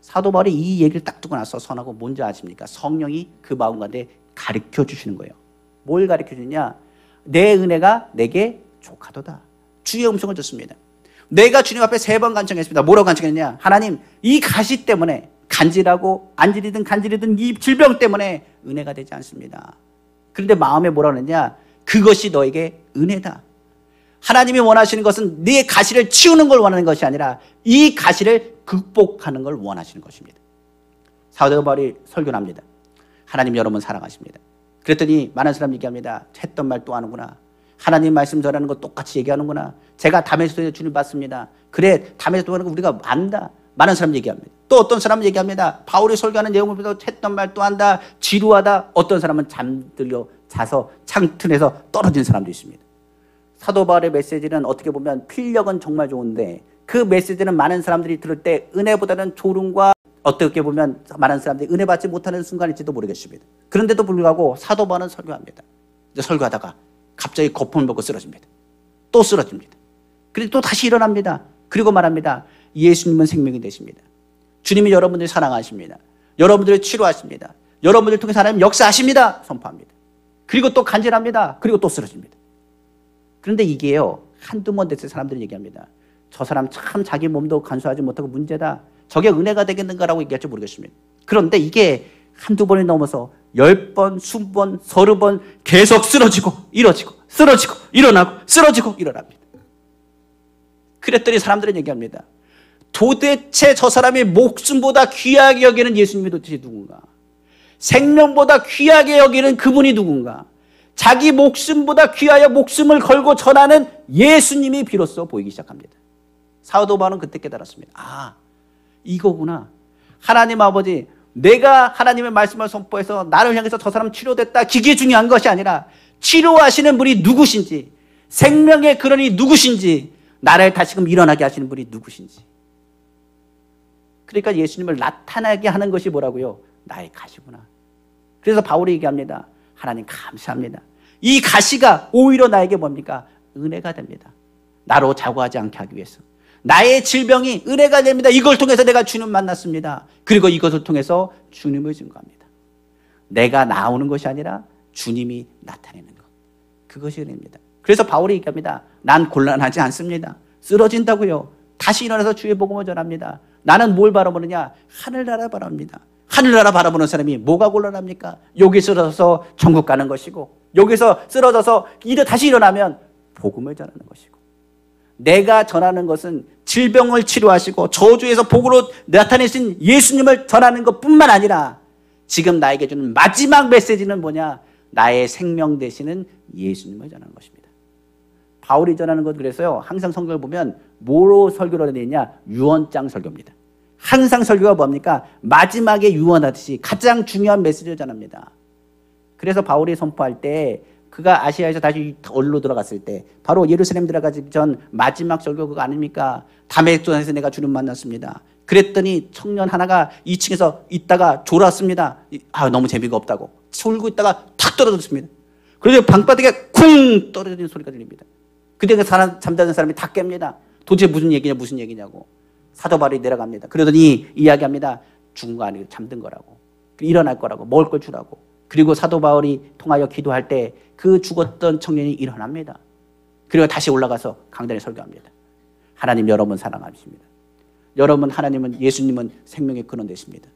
사도 바울이 이 얘기를 딱 듣고 나서 선하고 뭔지 아십니까? 성령이 그 마음 가운데 가르쳐 주시는 거예요. 뭘 가르쳐 주느냐? 내 은혜가 내게 족하도다. 주의 음성을 듣습니다. 내가 주님 앞에 3번 간청했습니다. 뭐라고 간청했느냐? 하나님, 이 가시 때문에 간질하고 안질이든 간질이든 이 질병 때문에 은혜가 되지 않습니다. 그런데 마음에 뭐라고 했냐? 그것이 너에게 은혜다. 하나님이 원하시는 것은 네 가시를 치우는 걸 원하는 것이 아니라 이 가시를 극복하는 걸 원하시는 것입니다. 사도 바울이 설교를 합니다. 하나님 여러분 사랑하십니다. 그랬더니 많은 사람이 얘기합니다. 했던 말 또 하는구나. 하나님 말씀 전하는 거 똑같이 얘기하는구나. 제가 담에서도 주님 받습니다. 그래, 담에서도 하는 거 우리가 안다. 많은 사람 얘기합니다. 또 어떤 사람은 얘기합니다. 바울이 설교하는 내용을 보면 했던 말 또 한다. 지루하다. 어떤 사람은 잠들려 자서 창틀에서 떨어진 사람도 있습니다. 사도 바울의 메시지는 어떻게 보면 필력은 정말 좋은데 그 메시지는 많은 사람들이 들을 때 은혜보다는 졸음과 어떻게 보면 많은 사람들이 은혜 받지 못하는 순간일지도 모르겠습니다. 그런데도 불구하고 사도 바울은 설교합니다. 설교하다가 갑자기 거품을 먹고 쓰러집니다. 또 쓰러집니다. 그리고 또 다시 일어납니다. 그리고 말합니다. 예수님은 생명이 되십니다. 주님이 여러분들을 사랑하십니다. 여러분들을 치료하십니다. 여러분들을 통해서 하나님 역사하십니다. 선포합니다. 그리고 또 간절합니다. 그리고 또 쓰러집니다. 그런데 이게요, 한두 번 됐을 때 사람들이 얘기합니다. 저 사람 참 자기 몸도 간수하지 못하고 문제다. 저게 은혜가 되겠는가라고 얘기할지 모르겠습니다. 그런데 이게 한두 번이 넘어서 10번, 20번, 30번 계속 쓰러지고 일어지고 쓰러지고 일어나고 쓰러지고 일어납니다. 그랬더니 사람들은 얘기합니다. 도대체 저 사람이 목숨보다 귀하게 여기는 예수님이 도대체 누군가? 생명보다 귀하게 여기는 그분이 누군가? 자기 목숨보다 귀하여 목숨을 걸고 전하는 예수님이 비로소 보이기 시작합니다. 사도 바울은 그때 깨달았습니다. 아, 이거구나. 하나님 아버지, 내가 하나님의 말씀을 선포해서 나를 향해서 저 사람 치료됐다. 그게 중요한 것이 아니라 치료하시는 분이 누구신지, 생명의 근원이 누구신지, 나를 다시금 일어나게 하시는 분이 누구신지. 그러니까 예수님을 나타나게 하는 것이 뭐라고요? 나의 가시구나. 그래서 바울이 얘기합니다. 하나님 감사합니다. 이 가시가 오히려 나에게 뭡니까? 은혜가 됩니다. 나로 자고하지 않게 하기 위해서. 나의 질병이 은혜가 됩니다. 이걸 통해서 내가 주님 만났습니다. 그리고 이것을 통해서 주님을 증거합니다. 내가 나오는 것이 아니라 주님이 나타내는 것. 그것이 은혜입니다. 그래서 바울이 얘기합니다. 난 곤란하지 않습니다. 쓰러진다고요. 다시 일어나서 주의 복음을 전합니다. 나는 뭘 바라보느냐? 하늘나라 바라봅니다. 하늘나라 바라보는 사람이 뭐가 곤란합니까? 여기 쓰러져서 천국 가는 것이고, 여기서 쓰러져서 다시 일어나면 복음을 전하는 것이고, 내가 전하는 것은 질병을 치료하시고 저주에서 복으로 나타내신 예수님을 전하는 것뿐만 아니라 지금 나에게 주는 마지막 메시지는 뭐냐? 나의 생명 되시는 예수님을 전하는 것입니다. 바울이 전하는 것, 그래서요, 항상 성경을 보면 뭐로 설교를 되느냐? 유언장 설교입니다. 항상 설교가 뭡니까? 마지막에 유언하듯이 가장 중요한 메시지를 전합니다. 그래서 바울이 선포할 때, 그가 아시아에서 다시 얼로 들어갔을 때 바로 예루살렘 들어가기 전 마지막 설교 그거 아닙니까? 다메섹에서 내가 주님 만났습니다. 그랬더니 청년 하나가 2층에서 있다가 졸았습니다. 너무 재미가 없다고 졸고 있다가 탁 떨어졌습니다. 그래서 방바닥에 쿵 떨어지는 소리가 들립니다. 그때 그 잠자는 사람이 다 깹니다. 도대체 무슨 얘기냐 무슨 얘기냐고. 사도 바울이 내려갑니다. 그러더니 이야기합니다. 죽은 거 아니고 잠든 거라고, 일어날 거라고, 먹을 걸 주라고. 그리고 사도 바울이 통하여 기도할 때 그 죽었던 청년이 일어납니다. 그리고 다시 올라가서 강단에 설교합니다. 하나님 여러분 사랑하십니다. 여러분, 하나님은, 예수님은 생명의 근원 되십니다.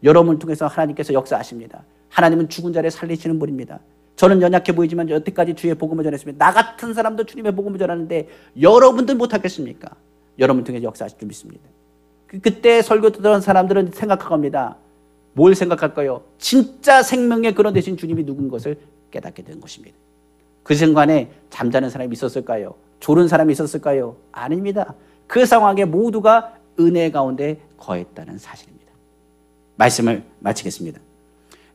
여러분을 통해서 하나님께서 역사하십니다. 하나님은 죽은 자를 살리시는 분입니다. 저는 연약해 보이지만 여태까지 주의 복음을 전했습니다. 나 같은 사람도 주님의 복음을 전하는데 여러분들 못하겠습니까? 여러분 통해서 역사하실 줄 믿습니다. 그때 설교 듣던 사람들은 생각합니다. 뭘 생각할까요? 진짜 생명의 근원 되신 주님이 누군 것을 깨닫게 된 것입니다. 그 순간에 잠자는 사람이 있었을까요? 졸은 사람이 있었을까요? 아닙니다. 그 상황에 모두가 은혜 가운데 거했다는 사실입니다. 말씀을 마치겠습니다.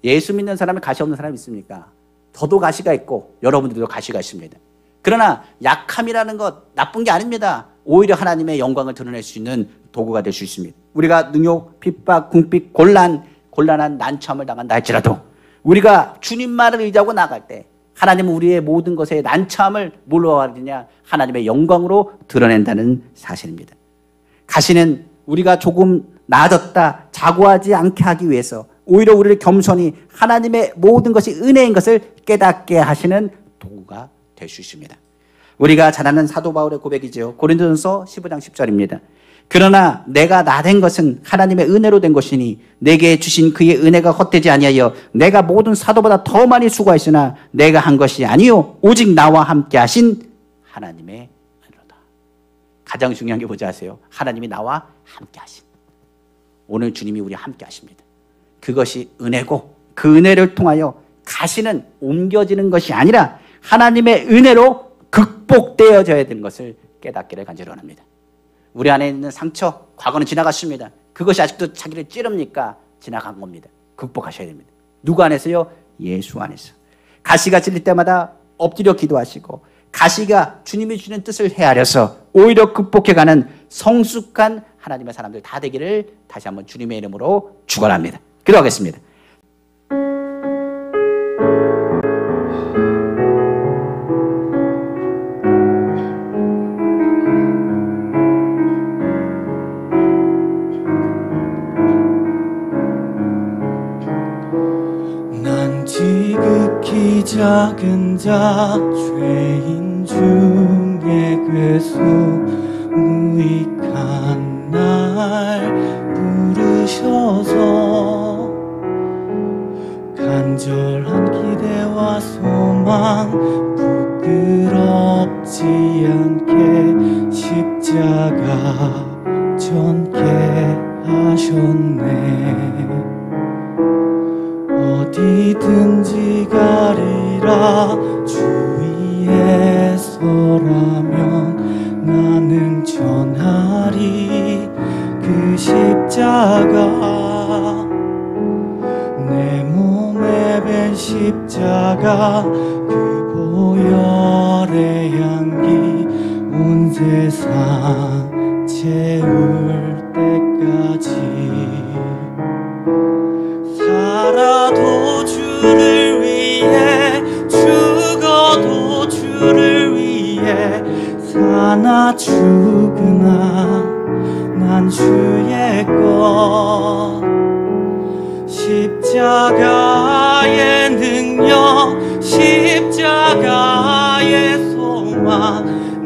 예수 믿는 사람에 가시 없는 사람이 있습니까? 저도 가시가 있고 여러분들도 가시가 있습니다. 그러나 약함이라는 것 나쁜 게 아닙니다. 오히려 하나님의 영광을 드러낼 수 있는 도구가 될 수 있습니다. 우리가 능욕, 핍박, 궁핍, 곤란한 난처함을 당한다 할지라도 우리가 주님만을 의지하고 나갈 때 하나님은 우리의 모든 것에 난처함을 뭘로 하느냐? 하나님의 영광으로 드러낸다는 사실입니다. 가시는 우리가 조금 나아졌다, 자고하지 않게 하기 위해서 오히려 우리를 겸손히 하나님의 모든 것이 은혜인 것을 깨닫게 하시는 도구가 될 수 있습니다. 우리가 잘 아는 사도 바울의 고백이죠. 고린도전서 15장 10절입니다. 그러나 내가 나 된 것은 하나님의 은혜로 된 것이니 내게 주신 그의 은혜가 헛되지 아니하여 내가 모든 사도보다 더 많이 수고하였으나 내가 한 것이 아니요 오직 나와 함께 하신 하나님의 은혜로다. 가장 중요한 게 뭔지 아세요? 하나님이 나와 함께 하신. 오늘 주님이 우리와 함께 하십니다. 그것이 은혜고 그 은혜를 통하여 가시는 옮겨지는 것이 아니라 하나님의 은혜로 극복되어져야 되는 것을 깨닫기를 간절히 원합니다. 우리 안에 있는 상처, 과거는 지나갔습니다. 그것이 아직도 자기를 찌릅니까? 지나간 겁니다. 극복하셔야 됩니다. 누구 안에서요? 예수 안에서. 가시가 찔릴 때마다 엎드려 기도하시고 가시가 주님이 주는 뜻을 헤아려서 오히려 극복해가는 성숙한 하나님의 사람들 다 되기를 다시 한번 주님의 이름으로 축원합니다. 기도하겠습니다. 난 지극히 작은 자 죄인 중에 괴수 무익한 날 부르셔서 간절한 기대와 소망 부끄럽지 않게 십자가 전개 하셨네. 어디든지 가리라 주위에 서라면 나는 전하리 그 십자가 내 몸에 밴 십자가 그 보혈의 향기 온 세상 채울 때까지 살아도 주를 위해 죽어도 주를 위해 사나 죽으나 난 주의 것 십자가의 능력 십자가의 소망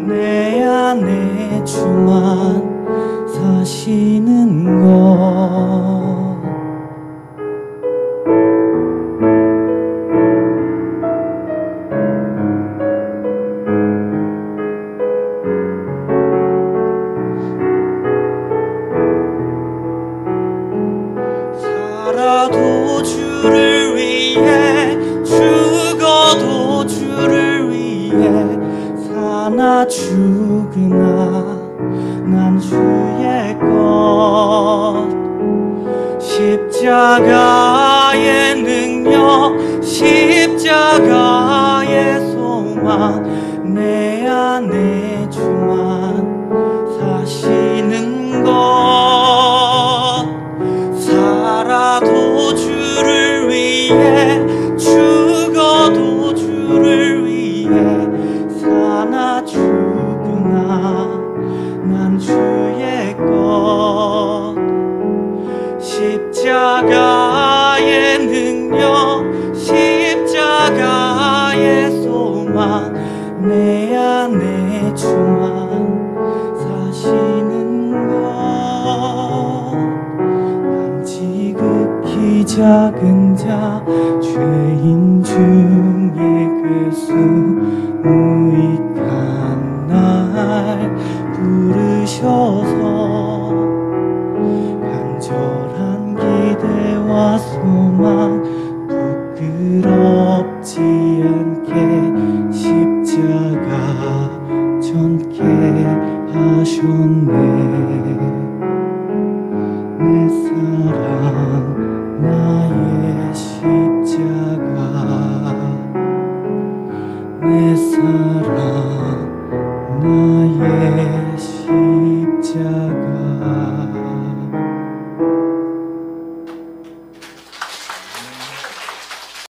내 안에 주만 사시는 것 살아도 주를 위해 죽어도 주를 위해 사나 죽으나 난 주의 것 십자가의 능력 십자가의 소망 내 안에 주만 사시는 것 살아도 주를 위해 죽어도 주를 위해 사나 죽으나 난 주의 것 십자가의 능력 십자가의 소망 내 안에 주만 사시는 것 난 지극히 작은 자 죄인 중에 괴수 무익한 날 부르셔서 간절한 기대와 소망 부끄럽지 않게 십자가 전개 하셨네. 내 사랑 나의 십자가 내 사랑 나의 십자가